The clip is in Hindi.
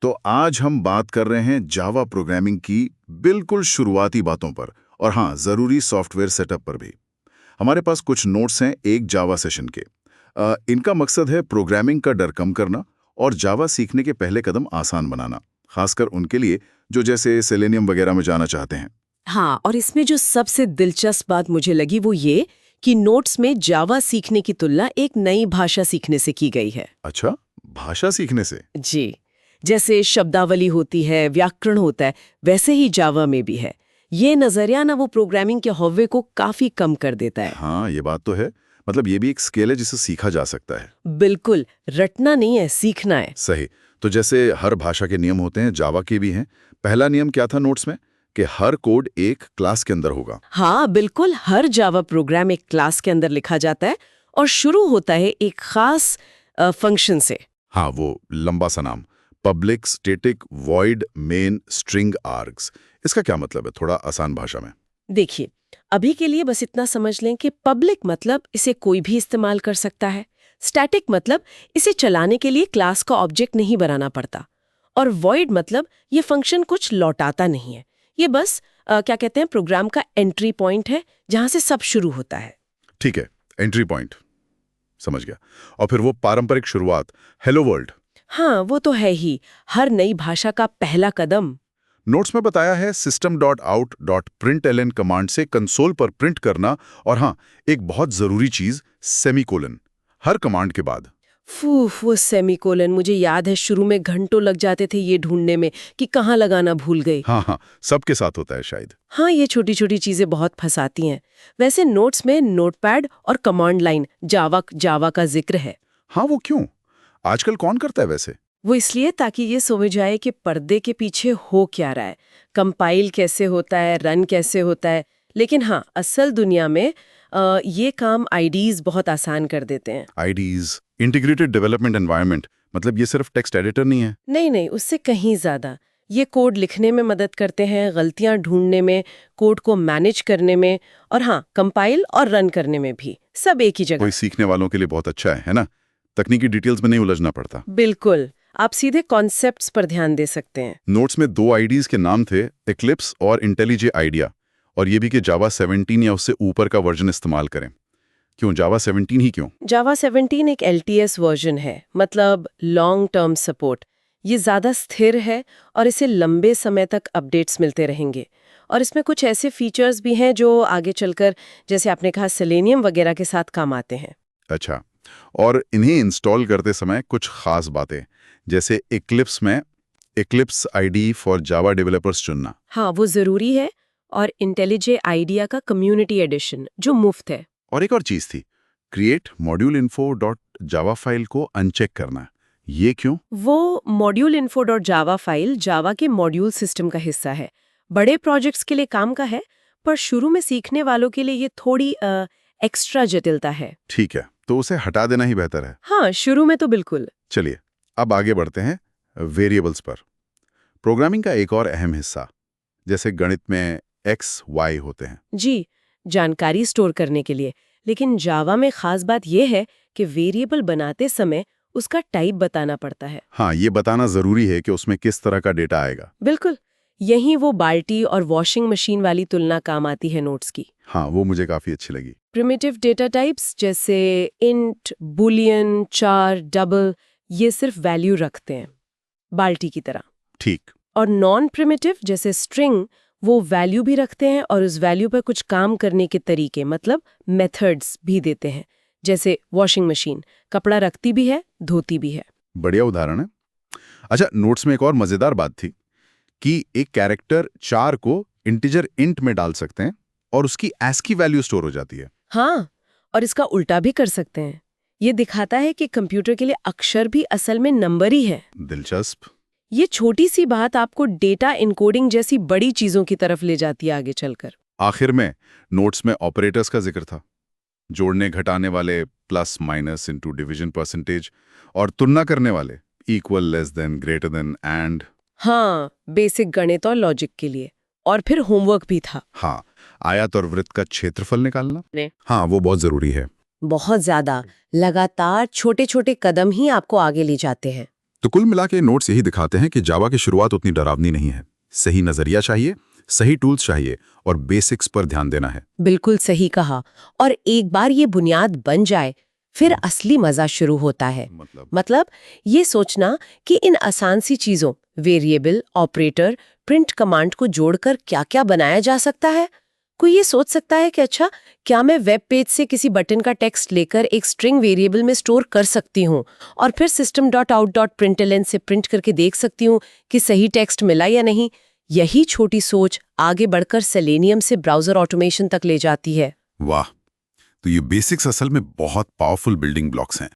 तो आज हम बात कर रहे हैं जावा प्रोग्रामिंग की बिल्कुल शुरुआती बातों पर और हाँ, ज़रूरी सॉफ्टवेयर सेटअप पर भी। हमारे पास कुछ नोट्स हैं एक जावा सेशन के। इनका मकसद है प्रोग्रामिंग का डर कम करना और जावा सीखने के पहले कदम आसान बनाना, खासकर उनके लिए जो जैसे सेलेनियम वगैरह में जाना चाहते हैं। हाँ, और इसमें जो सबसे दिलचस्प बात मुझे लगी वो ये कि नोट्स में जावा सीखने की तुलना एक नई भाषा सीखने से की गई है। अच्छा, भाषा सीखने से? जी, जैसे शब्दावली होती है, व्याकरण होता है, वैसे ही जावा में भी है। ये नजरिया ना वो प्रोग्रामिंग के हौवे को काफी कम कर देता है। हाँ, ये बात तो है। मतलब ये भी एक स्किल है जिसे सीखा जा सकता है। बिल्कुल, रटना नहीं है, सीखना है। सही। तो जैसे हर भाषा के नियम होते हैं, जावा के भी हैं। पहला नियम क्या था नोट्स में? कि हर कोड एक क्लास के अंदर होगा। हाँ, बिल्कुल, हर जावा प्रोग्राम एक क्लास के अंदर लिखा जाता है और शुरू होता है एक खास फंक्शन से। हाँ, वो लंबा सा नाम, public static void main string args. इसका क्या मतलब है, थोड़ा आसान भाषा में? देखिए, अभी के लिए बस इतना समझ लें कि पब्लिक मतलब इसे कोई भी इस्तेमाल कर सकता है। स्टैटिक मतलब इसे चलाने के लिए क्लास का ऑब्जेक्ट नहीं बनाना पड़ता। और वॉइड मतलब ये फंक्शन कुछ लौटाता नहीं है। ये बस क्या कहते हैं, प्रोग्राम का एंट्री पॉइंट है जहां से सब शुरू होता है। ठीक है, एंट्री पॉइंट समझ गया। और फिर वो पारंपरिक शुरुआत, हेलो वर्ल्ड। हाँ, वो तो है ही, हर नई भाषा का पहला कदम। नोट्स में बताया है system.out.println कमांड से कंसोल पर प्रिंट करना। और हाँ, एक बहुत जरूरी चीज, सेमीकोलन, हर कमांड के बाद। फूफ, वो सेमीकोलन मुझे याद है शुरू में घंटों लग जाते थे ये ढूंढने में कि कहाँ लगाना भूल गई। हाँ हाँ, सबके साथ होता है शायद। हाँ, ये छोटी छोटी चीजें बहुत फंसाती हैं। वैसे नोट्स में नोटपैड और कमांड लाइन जावा का जिक्र है। हाँ, वो क्यों? आजकल कौन करता है वैसे? वो इसलिए ताकि ये समझ आए कि पर्दे के पीछे हो क्या रहा है, कंपाइल कैसे होता है, रन कैसे होता है। लेकिन हाँ, असल दुनिया में ये काम आईडीज बहुत आसान कर देते हैं। आईडीज, इंटीग्रेटेड डेवलपमेंट एनवायरनमेंट, मतलब ये सिर्फ टेक्स्ट एडिटर नहीं है? नहीं नहीं, उससे कहीं ज्यादा। ये कोड लिखने में मदद करते हैं, गलतियां ढूंढने में, कोड को मैनेज करने में, और हाँ, कंपाइल और रन करने में भी, सब एक ही जगह। कोई सीखने वालों के लिए बहुत अच्छा है ना? तकनीकी डिटेल्स में नहीं उलझना पड़ता। बिल्कुल, आप सीधे कॉन्सेप्ट्स पर ध्यान दे सकते हैं। नोट्स में दो आईडीज के नाम थे, एक्लिप्स और इंटेलिजे आइडिया। और ये भी कि जावा 17 या उससे ऊपर का वर्जन इस्तेमाल करें। क्यों जावा 17 ही क्यों? जावा 17 एक LTS वर्जन है, मतलब लॉन्ग टर्म सपोर्ट। ये ज़्यादा स्थिर है और इसे लंबे समय तक अपडेट्स मिलते रहेंगे। और इसमें कुछ ऐसे फीचर्स भी हैं जो आगे चलकर, जैसे आपने कहा, सेलेनियम वगैरह के साथ काम आते हैं। अच्छा, और इन्हें इंस्टॉल करते समय कुछ खास बातें, जैसे एक्लिप्स में Eclipse IDE for Java developers चुनना। हाँ, वो ज़रूरी है। और इंटेलिजे आइडिया का कम्युनिटी एडिशन जो मुफ्त है। और एक और चीज थी, create module info dot Java file को अनचेक करना। ये क्यों? वो module info dot Java file Java के मॉड्यूल सिस्टम का हिस्सा है। बड़े प्रोजेक्ट्स के लिए काम का है, पर शुरू में सीखने वालों के लिए ये थोड़ी एक्स्ट्रा जटिलता है। ठीक है, तो उसे हटा देना ही बेहतर है। हाँ, शुरू में तो बिल्कुल। चलिए, अब आगे बढ़ते हैं वेरिएबल्स पर। प्रोग्रामिंग का एक और अहम हिस्सा, जैसे गणित में एक्स वाई होते हैं। जी, जानकारी स्टोर करने के लिए। लेकिन जावा में खास बात यह है कि वेरिएबल बनाते समय उसका टाइप बताना पड़ता है। हाँ, ये बताना जरूरी है कि उसमें किस तरह का डेटा आएगा। बिल्कुल, यही वो बाल्टी और वॉशिंग मशीन वाली तुलना काम आती है नोट्स की। हाँ, वो मुझे काफी अच्छी लगी। प्रिमिटिव डेटा टाइप्स जैसे इंट, बुलियन, चार, डबल, ये सिर्फ वैल्यू रखते हैं, बाल्टी की तरह। ठीक। और नॉन प्रिमिटिव जैसे स्ट्रिंग, वो वैल्यू भी रखते हैं और उस वैल्यू पर कुछ काम करने के तरीके, मतलब मेथड्स भी देते हैं। जैसे वॉशिंग मशीन कपड़ा रखती भी है, धोती भी है। बढ़िया उदाहरण है। अच्छा, नोट्स में एक और मजेदार बात थी कि एक कैरेक्टर 4 को इंटीजर इंट में डाल सकते हैं और उसकी ASCII वैल्यू स्टोर हो जाती है। हाँ, और इसका उल्टा भी कर सकते हैं। ये दिखाता है कि कंप्यूटर के लिए अक्षर भी असल में नंबर ही है। दिलचस्प। ये छोटी सी बात आपको डेटा इनकोडिंग जैसी बड़ी चीजों की तरफ ले जाती है आगे चलकर। आखिर में नोट्स में ऑपरेटर्स का जिक्र था, जोड़ने घटाने वाले plus minus into division percentage, और तुलना करने वाले equal, less than, greater than, and. हाँ, बेसिक गणित और लॉजिक के लिए। और फिर होमवर्क भी था। हाँ, आयत और वृत्त का क्षेत्रफल निकालना। ने हाँ, वो बहुत जरूरी है। बहुत ज्यादा, लगातार छोटे छोटे कदम ही आपको आगे ले जाते हैं। तो कुल मिला के नोट्स यही दिखाते हैं कि जावा की शुरुआत उतनी डरावनी नहीं है। सही नजरिया चाहिए, सही टूल्स चाहिए और बेसिक्स पर ध्यान देना है। बिल्कुल सही कहा। और एक बार ये बुनियाद बन जाए फिर असली मजा शुरू होता है। मतलब ये सोचना कि इन आसान सी चीजों वेरिएबल, ऑपरेटर, प्रिंट कमांड को जोड़कर क्या-क्या बनाया जा सकता है। कोई ये सोच सकता है कि अच्छा, क्या मैं वेब पेज से किसी बटन का टेक्स्ट लेकर एक स्ट्रिंग वेरिएबल में स्टोर कर सकती हूँ और फिर system.out.println से प्रिंट करके देख सकती हूँ कि सही टेक्स्ट मिला या नहीं। यही छोटी सोच आगे बढ़कर सेलेनियम से ब्राउजर ऑटोमेशन तक ले जाती है। वाह, तो ये बेसिक्स असल में बहुत पावरफुल बिल्डिंग ब्लॉक्स हैं।